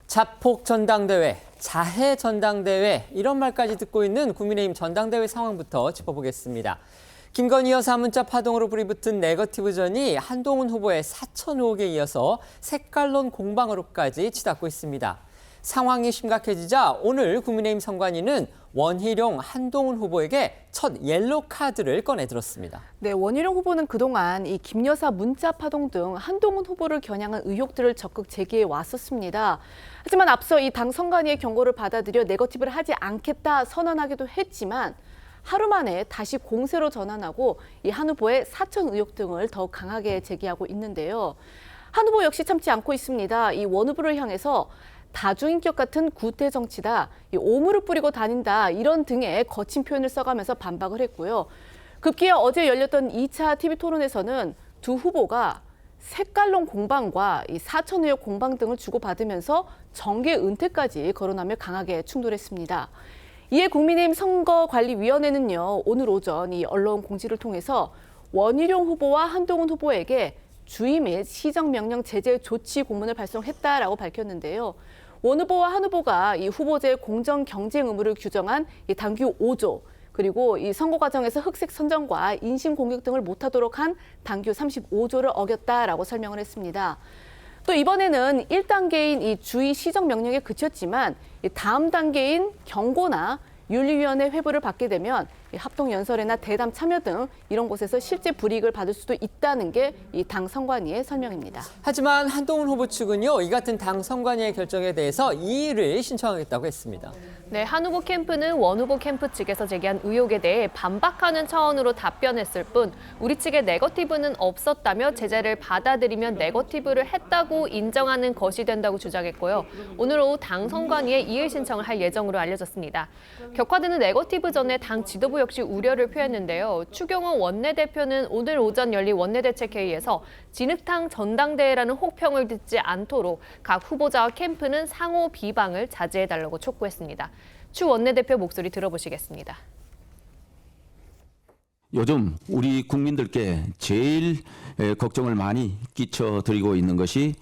자폭 전당대회, 자해 전당대회 이런 말까지 듣고 있는 국민의힘 전당대회 상황부터 짚어보겠습니다. 김건희 여사 문자 파동으로 불이 붙은 네거티브전이 한동훈 후보의 사천 의혹에 이어서 색깔론 공방으로까지 치닫고 있습니다. 상황이 심각해지자 오늘 국민의힘 선관위는 원희룡, 한동훈 후보에게 첫 옐로 카드를 꺼내들었습니다. 네, 원희룡 후보는 그동안 이 김 여사 문자 파동 등 한동훈 후보를 겨냥한 의혹들을 적극 제기해 왔었습니다. 하지만 앞서 이 당 선관위의 경고를 받아들여 네거티브를 하지 않겠다 선언하기도 했지만 하루 만에 다시 공세로 전환하고 이 한 후보의 사천 의혹 등을 더욱 강하게 제기하고 있는데요. 한 후보 역시 참지 않고 있습니다. 이 원 후보를 향해서 다중인격 같은 구태 정치다, 오물을 뿌리고 다닌다 이런 등의 거친 표현을 써가면서 반박을 했고요. 급기야 어제 열렸던 2차 TV 토론에서는 두 후보가 색깔론 공방과 이 사천 의혹 공방 등을 주고받으면서 정계 은퇴까지 거론하며 강하게 충돌했습니다. 이에 국민의힘 선거관리위원회는요, 오늘 오전 이 언론 공지를 통해서 원희룡 후보와 한동훈 후보에게 주의 및 시정명령 제재 조치 공문을 발송했다라고 밝혔는데요. 원 후보와 한 후보가 이 후보제 공정 경쟁 의무를 규정한 이 당규 5조, 그리고 이 선거 과정에서 흑색 선전과 인신 공격 등을 못하도록 한 당규 35조를 어겼다라고 설명을 했습니다. 또 이번에는 1단계인 이 주의 시정 명령에 그쳤지만 이 다음 단계인 경고나 윤리위원회 회부를 받게 되면 합동연설회나 대담 참여 등 이런 곳에서 실제 불이익을 받을 수도 있다는 게 이 당 선관위의 설명입니다. 하지만 한동훈 후보 측은요, 이 같은 당 선관위의 결정에 대해서 이의를 신청하겠다고 했습니다. 네, 한 후보 캠프는 원 후보 캠프 측에서 제기한 의혹에 대해 반박하는 차원으로 답변했을 뿐 우리 측의 네거티브는 없었다며 제재를 받아들이면 네거티브를 했다고 인정하는 것이 된다고 주장했고요. 오늘 오후 당 선관위에 이의 신청을 할 예정으로 알려졌습니다. 격화되는 네거티브 전에 당 지도부 역시 우려를 표했는데요. 추경호 원내대표는 오늘 오전 열린 원내대책회의에서 진흙탕 전당대회라는 혹평을 듣지 않도록 각 후보자와 캠프는 상호 비방을 자제해달라고 촉구했습니다. 추 원내대표 목소리 들어보시겠습니다. 요즘 우리 국민들께 제일 걱정을 많이 끼쳐드리고 있는 것이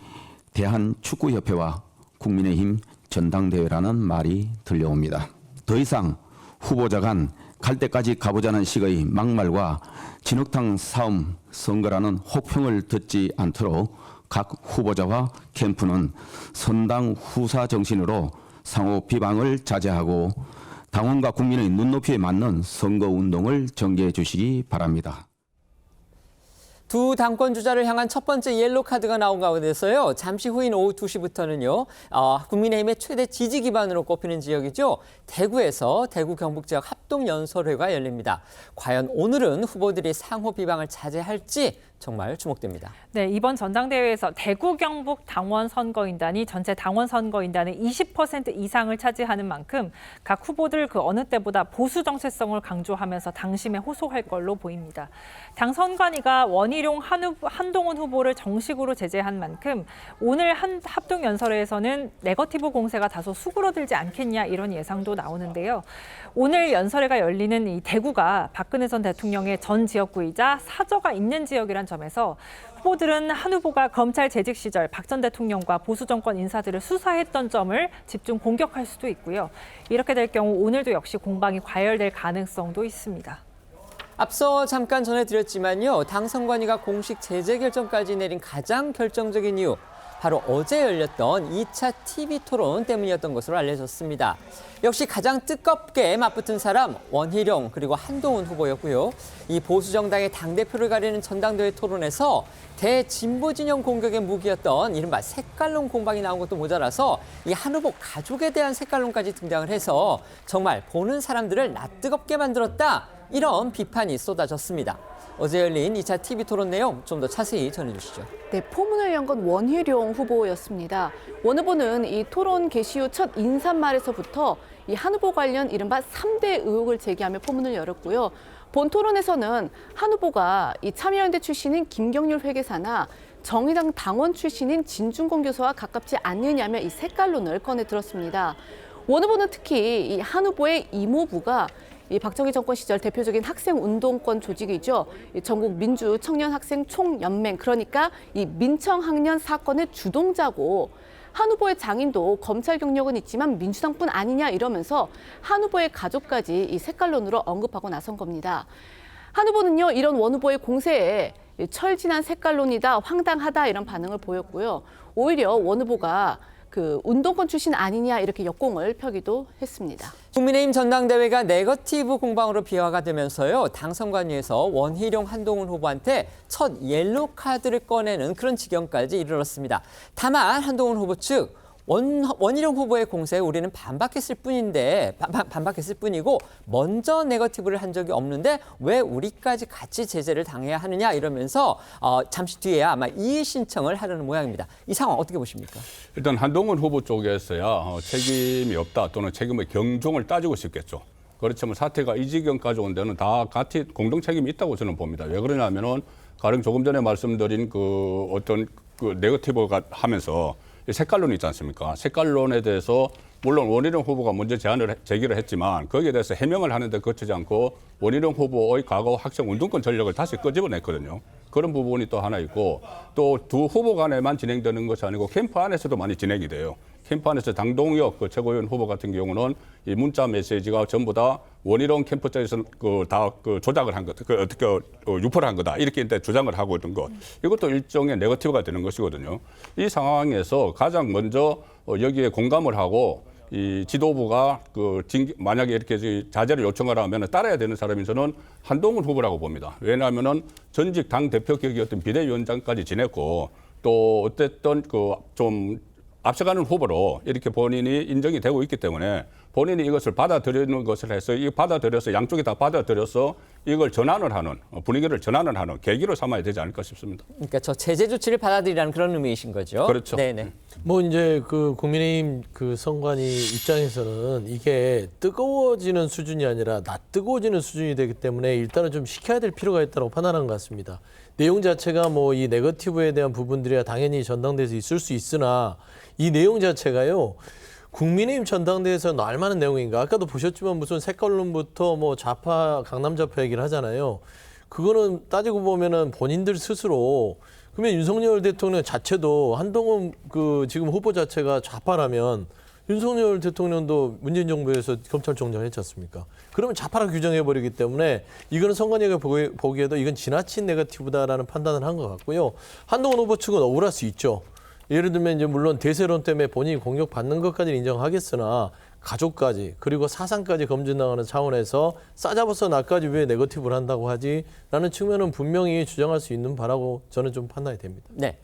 대한축구협회와 국민의힘 전당대회라는 말이 들려옵니다. 더 이상 후보자 간 갈 때까지 가보자는 식의 막말과 진흙탕 싸움 선거라는 혹평을 듣지 않도록 각 후보자와 캠프는 선당 후사 정신으로 상호 비방을 자제하고 당원과 국민의 눈높이에 맞는 선거운동을 전개해 주시기 바랍니다. 두 당권 주자를 향한 첫 번째 옐로 카드가 나온 가운데서요. 잠시 후인 오후 2시부터는요. 국민의힘의 최대 지지 기반으로 꼽히는 지역이죠. 대구에서 대구 경북 지역 합동연설회가 열립니다. 과연 오늘은 후보들이 상호 비방을 자제할지 정말 주목됩니다. 네, 이번 전당대회에서 대구 경북 당원 선거인단이 전체 당원 선거인단의 20% 이상을 차지하는 만큼 각 후보들 그 어느 때보다 보수 정체성을 강조하면서 당심에 호소할 걸로 보입니다. 당 선관위가 원희룡, 한동훈 후보를 정식으로 제재한 만큼 오늘 합동연설회에서는 네거티브 공세가 다소 수그러들지 않겠냐 이런 예상도 나오는데요. 오늘 연설회가 열리는 이 대구가 박근혜 전 대통령의 전 지역구이자 사저가 있는 지역이란 점에서 후보들은 한 후보가 검찰 재직 시절 박 전 대통령과 보수 정권 인사들을 수사했던 점을 집중 공격할 수도 있고요. 이렇게 될 경우 오늘도 역시 공방이 과열될 가능성도 있습니다. 앞서 잠깐 전해드렸지만요. 당 선관위가 공식 제재 결정까지 내린 가장 결정적인 이유, 바로 어제 열렸던 2차 TV 토론 때문이었던 것으로 알려졌습니다. 역시 가장 뜨겁게 맞붙은 사람 원희룡 그리고 한동훈 후보였고요. 이 보수 정당의 당대표를 가리는 전당대회 토론에서 대진보 진영 공격의 무기였던 이른바 색깔론 공방이 나온 것도 모자라서 이 한 후보 가족에 대한 색깔론까지 등장을 해서 정말 보는 사람들을 낯뜨겁게 만들었다. 이런 비판이 쏟아졌습니다. 어제 열린 2차 TV 토론 내용 좀 더 자세히 전해주시죠. 네, 포문을 연 건 원희룡 후보였습니다. 원 후보는 이 토론 개시 후 첫 인사말에서부터 이 한 후보 관련 이른바 3대 의혹을 제기하며 포문을 열었고요. 본 토론에서는 한 후보가 이 참여연대 출신인 김경률 회계사나 정의당 당원 출신인 진중권 교수와 가깝지 않느냐며 이 색깔론을 꺼내 들었습니다. 원 후보는 특히 이 한 후보의 이모부가 이 박정희 정권 시절 대표적인 학생 운동권 조직이죠. 이 전국 민주 청년 학생 총연맹, 그러니까 이 민청학년 사건의 주동자고 한 후보의 장인도 검찰 경력은 있지만 민주당뿐 아니냐 이러면서 한 후보의 가족까지 이 색깔론으로 언급하고 나선 겁니다. 한 후보는요, 이런 원 후보의 공세에 철진한 색깔론이다, 황당하다 이런 반응을 보였고요. 오히려 원 후보가 그 운동권 출신 아니냐 이렇게 역공을 펴기도 했습니다. 국민의힘 전당대회가 네거티브 공방으로 비화가 되면서요. 당선관위에서 원희룡 한동훈 후보한테 첫 옐로 카드를 꺼내는 그런 지경까지 이르렀습니다. 다만 한동훈 후보 측 원희룡 후보의 공세에 우리는 반박했을 뿐이고 먼저 네거티브를 한 적이 없는데 왜 우리까지 같이 제재를 당해야 하느냐 이러면서 잠시 뒤에야 아마 이의 신청을 하려는 모양입니다. 이 상황 어떻게 보십니까? 일단 한동훈 후보 쪽에서야 책임이 없다 또는 책임의 경종을 따지고 싶겠죠. 그렇지만 사태가 이 지경까지 온 데는 다 같이 공동 책임이 있다고 저는 봅니다. 왜 그러냐면은 가령 조금 전에 말씀드린 그 어떤 그 네거티브가 하면서 색깔론이 있지 않습니까? 색깔론에 대해서 물론 원희룡 후보가 먼저 제기를 했지만 거기에 대해서 해명을 하는데 거치지 않고 원희룡 후보의 과거 학생 운동권 전력을 다시 끄집어냈거든요. 그런 부분이 또 하나 있고 또 두 후보 간에만 진행되는 것이 아니고 캠프 안에서도 많이 진행이 돼요. 캠프 안에서 당동혁 그 최고위원 후보 같은 경우는 이 문자 메시지가 전부 다 원희룡 캠프 쪽에서 다 조작을 한 것, 어떻게 유포를 한 거다 이렇게 주장을 하고 있는 것. 이것도 일종의 네거티브가 되는 것이거든요. 이 상황에서 가장 먼저 여기에 공감을 하고 이 지도부가 만약에 이렇게 자제를 요청을 하면 따라야 되는 사람이 저는 한동훈 후보라고 봅니다. 왜냐하면은 전직 당 대표 격이었던 비대위원장까지 지냈고 또 어쨌든 좀 앞서가는 후보로 이렇게 본인이 인정이 되고 있기 때문에 본인이 이것을 받아들이는 것을 해서 이 받아들여서 양쪽이 다 받아들여서 이걸 전환을 하는 분위기를 전환을 하는 계기로 삼아야 되지 않을까 싶습니다. 그러니까 저 제재 조치를 받아들이라는 그런 의미이신 거죠? 그렇죠. 네네. 뭐 이제 그 국민의힘 그 선관위 입장에서는 이게 뜨거워지는 수준이 아니라 낯뜨거워지는 수준이 되기 때문에 일단은 좀 시켜야 될 필요가 있다고 판단한 것 같습니다. 내용 자체가 뭐 이 네거티브에 대한 부분들이야 당연히 전당대회에서 있을 수 있으나 이 내용 자체가요. 국민의힘 전당대회에서 나올 만한 내용인가? 아까도 보셨지만 무슨 색깔론부터 뭐 좌파, 강남 좌파 얘기를 하잖아요. 그거는 따지고 보면은 본인들 스스로 그러면 윤석열 대통령 자체도 한동훈 지금 후보 자체가 좌파라면 윤석열 대통령도 문재인 정부에서 검찰총장 했지 않습니까? 그러면 좌파라 규정해버리기 때문에 이거는 선관위가 보기에도 이건 지나친 네거티브다라는 판단을 한 것 같고요. 한동훈 후보 측은 억울할 수 있죠. 예를 들면 이제 물론 대세론 때문에 본인이 공격받는 것까지는 인정하겠으나 가족까지 그리고 사상까지 검증당하는 차원에서 싸잡아서 나까지 왜 네거티브를 한다고 하지? 라는 측면은 분명히 주장할 수 있는 바라고 저는 좀 판단이 됩니다. 네.